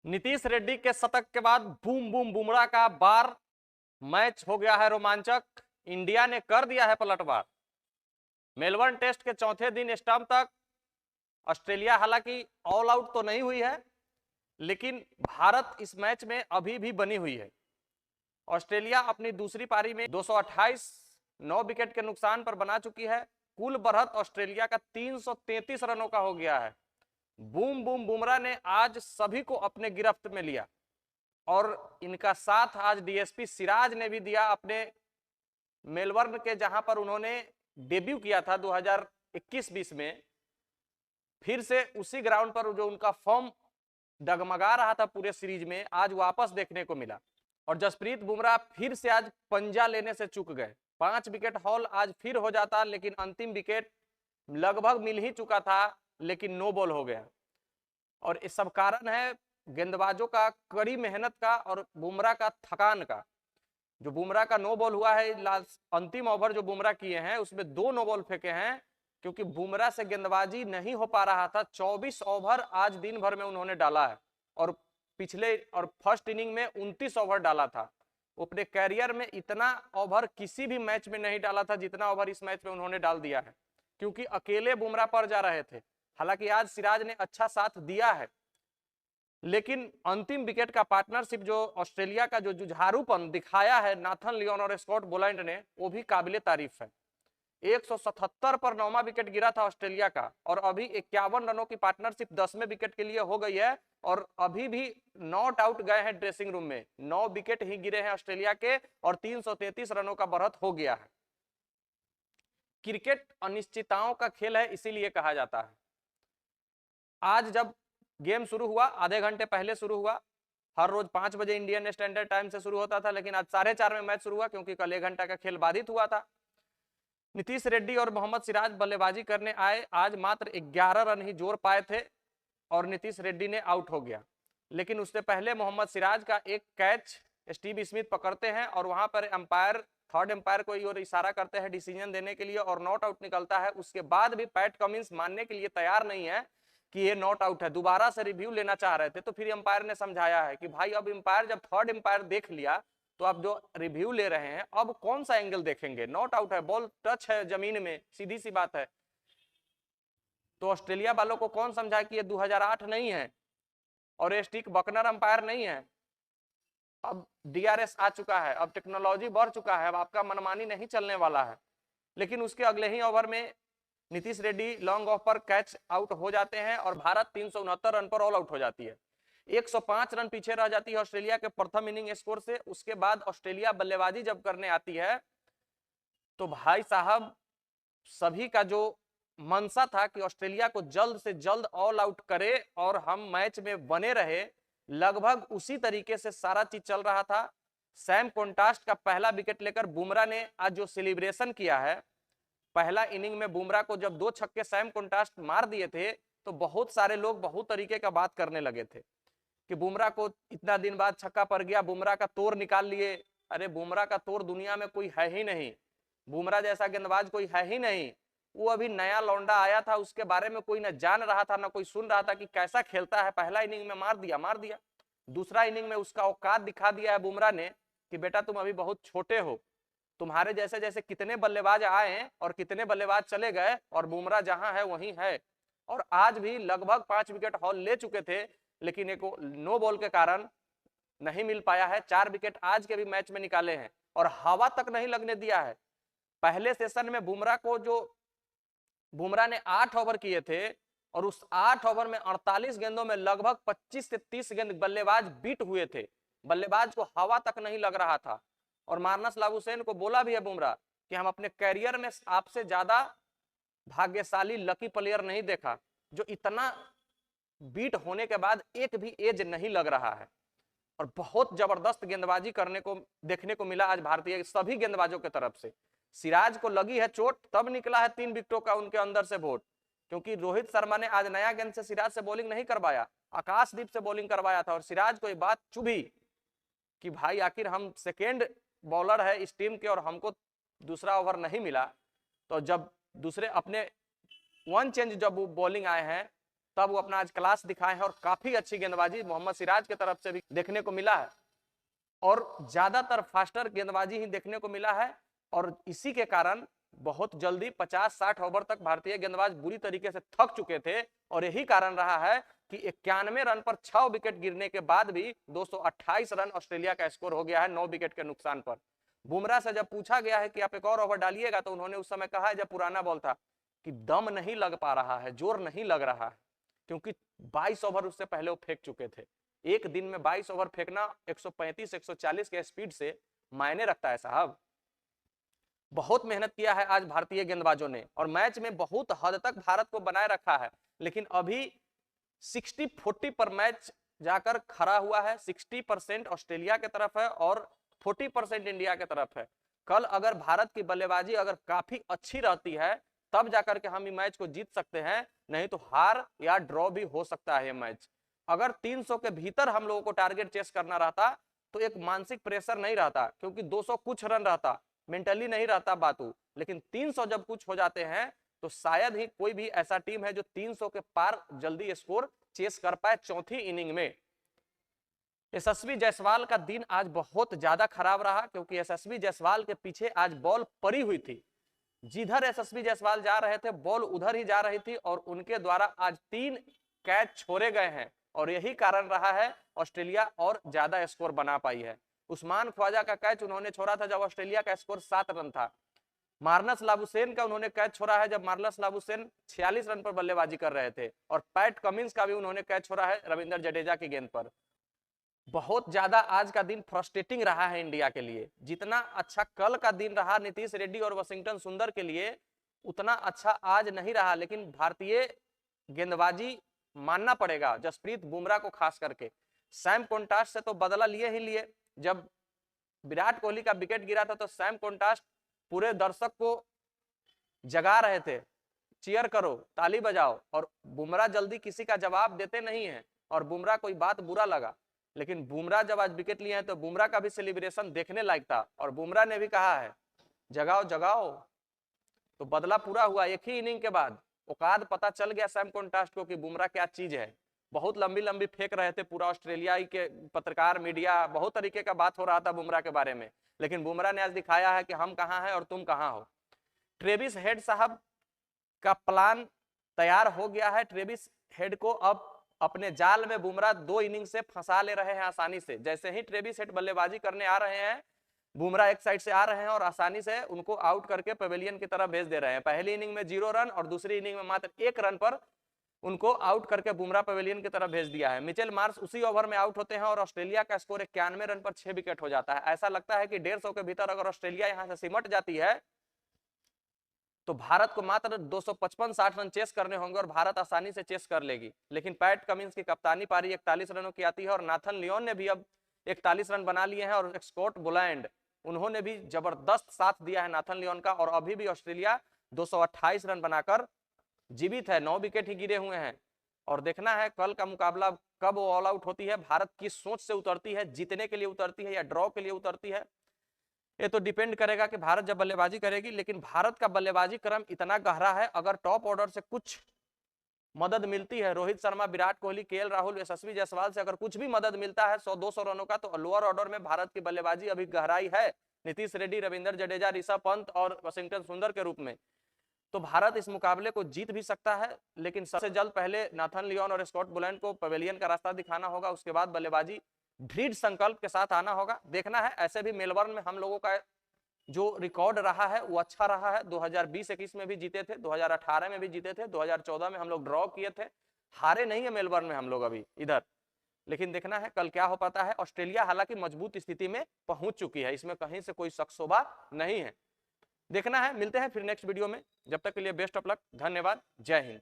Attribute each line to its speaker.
Speaker 1: नीतीश रेड्डी के शतक के बाद बूम बूम बुमराह का बार मैच हो गया है रोमांचक। इंडिया ने कर दिया है पलटवार। मेलबर्न टेस्ट के चौथे दिन स्टंप तक ऑस्ट्रेलिया हालांकि ऑल आउट तो नहीं हुई है, लेकिन भारत इस मैच में अभी भी बनी हुई है। ऑस्ट्रेलिया अपनी दूसरी पारी में 228 9 विकेट के नुकसान पर बना चुकी है। कुल बढ़त ऑस्ट्रेलिया का 333 रनों का हो गया है। बूम बूम बुमराह ने आज सभी को अपने गिरफ्त में लिया और इनका साथ आज डीएसपी सिराज ने भी दिया अपने मेलबर्न के, जहां पर उन्होंने डेब्यू किया था 2021-20 में। फिर से उसी ग्राउंड पर जो उनका फॉर्म डगमगा रहा था पूरे सीरीज में, आज वापस देखने को मिला। और जसप्रीत बुमराह फिर से आज पंजा लेने से चूक गए। 5 विकेट हॉल आज फिर हो जाता, लेकिन अंतिम विकेट लगभग मिल ही चुका था, लेकिन नो बॉल हो गया। और इस सब कारण है गेंदबाजों का कड़ी मेहनत का और बुमराह का थकान का। जो बुमराह का नो बॉल हुआ है, लास्ट अंतिम ओवर जो बुमराह किए हैं उसमें 2 नो बॉल फेंके हैं, क्योंकि बुमराह से गेंदबाजी नहीं हो पा रहा था। 24 ओवर आज दिन भर में उन्होंने डाला है और पिछले और फर्स्ट इनिंग में 29 ओवर डाला था। अपने कैरियर में इतना ओवर किसी भी मैच में नहीं डाला था जितना ओवर इस मैच में उन्होंने डाल दिया है, क्योंकि अकेले बुमराह पर जा रहे थे। हालांकि आज सिराज ने अच्छा साथ दिया है, लेकिन अंतिम विकेट का पार्टनरशिप जो ऑस्ट्रेलिया का जो जुझारूपन दिखाया है नाथन लियोन और स्कॉट बोलैंड ने, वो भी काबिले तारीफ है। 177 पर 9वां विकेट गिरा था ऑस्ट्रेलिया का, और अभी 51 रनों की पार्टनरशिप 10वें विकेट के लिए हो गई है, और अभी भी नॉट आउट गए हैं ड्रेसिंग रूम में। 9 विकेट ही गिरे हैं ऑस्ट्रेलिया के और 333 रनों का बढ़त हो गया है। क्रिकेट अनिश्चितताओं का खेल है, इसीलिए कहा जाता है। आज जब गेम शुरू हुआ, आधे घंटे पहले शुरू हुआ। हर रोज 5 बजे इंडियन स्टैंडर्ड टाइम से शुरू होता था, लेकिन आज 4:30 में मैच शुरू हुआ, क्योंकि कल 1 घंटा का खेल बाधित हुआ था। नीतीश रेड्डी और मोहम्मद सिराज बल्लेबाजी करने आए। आज मात्र 11 रन ही जोड़ पाए थे और नीतीश रेड्डी ने आउट हो गया। लेकिन उससे पहले मोहम्मद सिराज का एक कैच स्टीव स्मिथ पकड़ते हैं और वहां पर अंपायर, थर्ड अंपायर को और इशारा करते हैं डिसीजन देने के लिए, और नॉट आउट निकलता है। उसके बाद भी पैट कमिंस मानने के लिए तैयार नहीं है कि ये नॉट आउट है। दोबारा से रिव्यू लेना चाह रहे थे, तो फिर अंपायर ने समझाया है कि भाई अब अंपायर जब थर्ड अंपायर देख लिया, तो आप जो रिव्यू ले रहे हैं अब कौन सा एंगल देखेंगे, नॉट आउट है, बॉल टच है जमीन में, सीधी सी बात है। तो ऑस्ट्रेलिया वालों को कौन समझाए कि ये 2008 नहीं है और ये स्टिक बकनर अंपायर नहीं है। अब डीआरएस आ चुका है, अब टेक्नोलॉजी बढ़ चुका है, अब आपका मनमानी नहीं चलने वाला है। लेकिन उसके अगले ही ओवर में नीतीश रेड्डी लॉन्ग ऑफ पर कैच आउट हो जाते हैं और भारत 369 रन पर ऑल आउट हो जाती है। 105 रन पीछे रह जाती है ऑस्ट्रेलिया के प्रथम इनिंग स्कोर से। उसके बाद ऑस्ट्रेलिया बल्लेबाजी जब करने आती है, तो भाई साहब सभी का जो मनसा था कि ऑस्ट्रेलिया को जल्द से जल्द ऑल आउट करे और हम मैच में बने रहे, लगभग उसी तरीके से सारा चीज चल रहा था। सैम कॉन्टास्ट का पहला विकेट लेकर बुमराह ने आज जो सेलिब्रेशन किया है, पहला इनिंग में बुमराह को जब 2 छक्के सैम कॉन्टास्ट मार दिए थे, तो बहुत सारे लोग बहुत तरीके का बात करने लगे थे कि बुमराह को इतना दिन बाद छक्का पड़ गया, बुमराह का तोड़ निकाल लिए। अरे बुमराह का तोड़ दुनिया में कोई है ही नहीं, बुमराह जैसा गेंदबाज कोई है ही नहीं। वो अभी नया लौंडा आया था, उसके बारे में कोई ना जान रहा था ना कोई सुन रहा था कि कैसा खेलता है। पहला इनिंग में मार दिया। दूसरा इनिंग में उसका औकात दिखा दिया है बुमराह ने कि बेटा तुम अभी बहुत छोटे हो, तुम्हारे जैसे जैसे कितने बल्लेबाज आए और कितने बल्लेबाज चले गए, और बुमराह जहां है वहीं है। और आज भी लगभग 5 विकेट हॉल ले चुके थे, लेकिन एक नो बॉल के कारण नहीं मिल पाया है। 4 विकेट आज के भी मैच में निकाले हैं और हवा तक नहीं लगने दिया है। पहले सेशन में बुमराह ने 8 ओवर किए थे और उस 8 ओवर में 48 गेंदों में लगभग 25 से 30 गेंद बल्लेबाज बीट हुए थे। बल्लेबाज को हवा तक नहीं लग रहा था। और मार्नस लाबुशेन को बोला भी है बुमराह कि हम अपने कैरियर में आपसे ज्यादा भाग्यशाली लकी प्लेयर नहीं देखा, जो इतना बीट होने के बाद एक भी एज नहीं लग रहा है। और बहुत जबरदस्त गेंदबाजी करने को देखने को मिला आज भारतीय सभी गेंदबाजों की तरफ से। सिराज को लगी है चोट, तब निकला है 3 विकेटों का उनके अंदर से वोट, क्योंकि रोहित शर्मा ने आज नया गेंद से सिराज से बॉलिंग नहीं करवाया, आकाशदीप से बॉलिंग करवाया था। और सिराज को ये बात चुभी कि भाई आखिर हम सेकेंड बॉलर है इस टीम के और हमको दूसरा ओवर नहीं मिला। तो जब दूसरे अपने 1 चेंज जब वो बॉलिंग आए हैं तब वो अपना आज क्लास दिखाए हैं और काफी अच्छी गेंदबाजी मोहम्मद सिराज की तरफ से भी देखने को मिला है और ज्यादातर फास्टर गेंदबाजी ही देखने को मिला है। और इसी के कारण बहुत जल्दी 50-60 ओवर तक भारतीय गेंदबाज बुरी तरीके से थक चुके थे और यही कारण रहा है कि 91 रन पर 6 विकेट गिरने के बाद भी 228 रन ऑस्ट्रेलिया का स्कोर हो गया है 9 विकेट के नुकसान पर। बुमराह से जब पूछा गया है कि आप एक और ओवर डालिएगा तो उन्होंने उस समय कहा है, जब पुराना बॉल था, कि दम नहीं लग पा रहा है, जोर नहीं लग रहा है, क्योंकि 22 ओवर उससे पहले वो फेंक चुके थे। एक दिन में 22 ओवर फेंकना 135-140 के स्पीड से मायने रखता है साहब। बहुत मेहनत किया है आज भारतीय गेंदबाजों ने और मैच में बहुत हद तक भारत को बनाए रखा है, लेकिन अभी 60-40 पर मैच जाकर खड़ा हुआ है। 60% ऑस्ट्रेलिया की तरफ है और 40% इंडिया की तरफ है। कल अगर भारत की बल्लेबाजी अगर काफी अच्छी रहती है तब जाकर के हम ये मैच को जीत सकते हैं, नहीं तो हार या ड्रॉ भी हो सकता है ये मैच। अगर 300 के भीतर हम लोगों को टारगेट चेस करना रहता तो एक मानसिक प्रेशर नहीं रहता, क्योंकि 200 कुछ रन रहता, मेंटली नहीं रहता बातू। लेकिन 300 जब कुछ हो जाते हैं तो शायद ही कोई भी ऐसा टीम है जो 300 के पार जल्दी स्कोर चेस कर पाए चौथी इनिंग में। यशस्वी जायसवाल का दिन आज बहुत ज्यादा खराब रहा, क्योंकि यशस्वी जायसवाल के पीछे आज बॉल पड़ी हुई थी। जिधर यशस्वी जायसवाल जा रहे थे बॉल उधर ही जा रही थी और उनके द्वारा आज 3 कैच छोड़े गए हैं और यही कारण रहा है ऑस्ट्रेलिया और ज्यादा स्कोर बना पाई है। उस्मान ख्वाजा का कैच उन्होंने छोड़ा था जब ऑस्ट्रेलिया का स्कोर 7 रन था। मार्नस लाबुशेन का उन्होंने कैच छोड़ा है जब मार्नस लाबुशेन 46 रन पर बल्लेबाजी कर रहे थे। और पैट कमिंस का भी उन्होंने कैच छोड़ा है रविंद्र जडेजा की गेंद पर। बहुत ज्यादा आज का दिन फ्रस्ट्रेटिंग रहा है इंडिया के लिए। जितना अच्छा कल का दिन रहा नीतीश रेड्डी और वाशिंगटन सुंदर के लिए, उतना अच्छा आज नहीं रहा। लेकिन भारतीय गेंदबाजी मानना पड़ेगा जसप्रीत बुमराह को, खास करके सैम कॉन्टास्ट से तो बदला लिए ही लिए। जब विराट कोहली का विकेट गिरा था तो सैम कॉन्टास्ट पूरे दर्शक को जगा रहे थे, चीयर करो, ताली बजाओ, और बुमराह जल्दी किसी का जवाब देते नहीं है और बुमराह कोई बात बुरा लगा। लेकिन बुमराह जब आज विकेट लिए हैं तो बुमराह का भी सेलिब्रेशन देखने लायक था और बुमराह ने भी कहा है जगाओ जगाओ, तो बदला पूरा हुआ एक ही इनिंग के बाद। औकात पता चल गया सैम कॉन्टास्ट को कि बुमराह क्या चीज है। बहुत लंबी लंबी फेंक रहे थे, पूरा ऑस्ट्रेलियाई के पत्रकार मीडिया बहुत तरीके का बात हो रहा था बुमराह के बारे में, लेकिन बुमराह ने आज दिखाया है कि हम कहाँ हैं और तुम कहाँ हो। ट्रेविस हेड साहब का प्लान तैयार हो गया है। ट्रेविस हेड को अब अपने जाल में बुमराह 2 इनिंग से फंसा ले रहे हैं आसानी से। जैसे ही ट्रेविस हेड बल्लेबाजी करने आ रहे हैं, बुमराह एक साइड से आ रहे हैं और आसानी से उनको आउट करके पवेलियन की तरफ भेज दे रहे हैं। पहली इनिंग में 0 रन और दूसरी इनिंग में मात्र 1 रन पर उनको आउट करके बुमराह पवेलियन की तरफ भेज दिया है। मिचेल मार्श उसी ओवर में आउट होते हैं और ऑस्ट्रेलिया का स्कोर 91 रन पर 6 विकेट हो जाता है। ऐसा लगता है कि 150 के भीतर अगर ऑस्ट्रेलिया यहां से सिमट जाती है तो भारत को मात्र 255-60 रन चेस करने होंगे और भारत आसानी से चेस कर लेगी। लेकिन पैट कमिंस की कप्तानी पारी 41 रनों की आती है और नाथन लियोन ने भी अब 41 रन बना लिए हैं और स्कॉट बुलैंड उन्होंने भी जबरदस्त साथ दिया है नाथन लियोन का। और अभी भी ऑस्ट्रेलिया 228 रन बनाकर जीवित है, 9 विकेट ही गिरे हुए हैं। और देखना है कल का मुकाबला कब वो ऑल आउट होती है, भारत की सोच से उतरती है, जीतने के लिए उतरती है या ड्रॉ के लिए उतरती है, ये तो डिपेंड करेगा कि भारत जब बल्लेबाजी करेगी। लेकिन भारत का बल्लेबाजी क्रम इतना गहरा है, अगर टॉप ऑर्डर से कुछ मदद मिलती है, रोहित शर्मा, विराट कोहली, केएल राहुल, यशस्वी जायसवाल से अगर कुछ भी मदद मिलता है 100-200 रनों का, तो लोअर ऑर्डर में भारत की बल्लेबाजी अभी गहराई है। नीतीश रेड्डी, रविंद्र जडेजा, ऋषभ पंत और वाशिंगटन सुंदर के रूप में, तो भारत इस मुकाबले को जीत भी सकता है। लेकिन सबसे जल्द पहले नाथन लियोन और स्कॉट बुलैंड को पवेलियन का रास्ता दिखाना होगा, उसके बाद बल्लेबाजी दृढ़ संकल्प के साथ आना होगा। देखना है, ऐसे भी मेलबर्न में हम लोगों का जो रिकॉर्ड रहा है वो अच्छा रहा है। 2020-21 में भी जीते थे, 2018 में भी जीते थे, 2014 में हम लोग ड्रॉ किए थे, हारे नहीं है मेलबर्न में हम लोग अभी इधर। लेकिन देखना है कल क्या हो पाता है। ऑस्ट्रेलिया हालांकि मजबूत स्थिति में पहुंच चुकी है, इसमें कहीं से कोई शक शोभा नहीं है। देखना है, मिलते हैं फिर नेक्स्ट वीडियो में। जब तक के लिए बेस्ट ऑफ लक, धन्यवाद, जय हिंद।